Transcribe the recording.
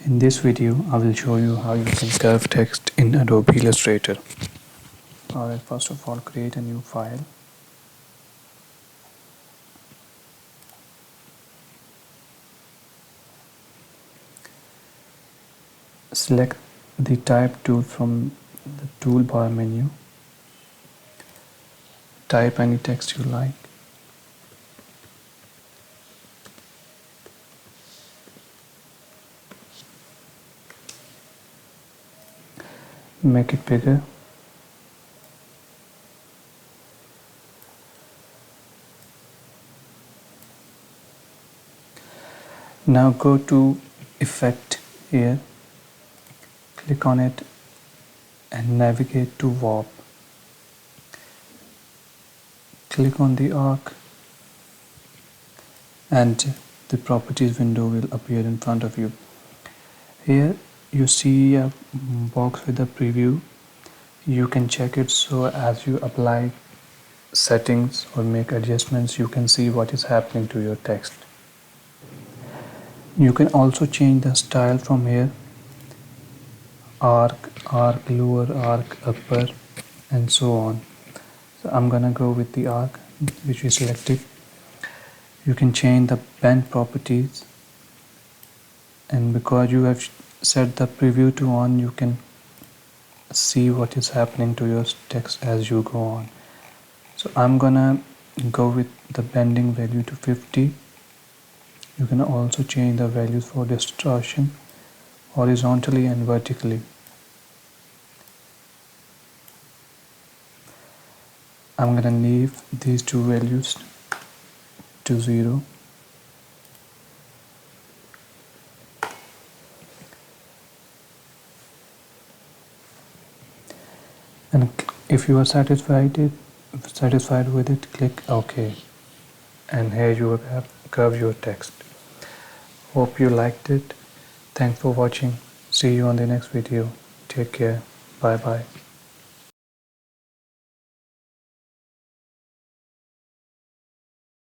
In this video, I will show you how you can curve text in Adobe Illustrator. Alright, first of all, create a new file. Select the type tool from the toolbar menu. Type any text you like. Make it bigger. Now go to Effect here, click on it and navigate to Warp. Click on the arc and the properties window will appear in front of you. Here you see a box with a preview. You can check it so as you apply settings or make adjustments, you can see what is happening to your text. You can also change the style from here: arc, arc lower, arc upper, and so on. So I'm gonna go with the arc, which we selected. You can change the bend properties, and because you have set the preview to on, you can see what is happening to your text as you go on. So I'm gonna go with the bending value to 50. You can also change the values for distortion horizontally and vertically. I'm gonna leave these two values to 0. And if you are satisfied with it, click OK. And here you have curved your text. Hope you liked it. Thanks for watching. See you on the next video. Take care. Bye bye.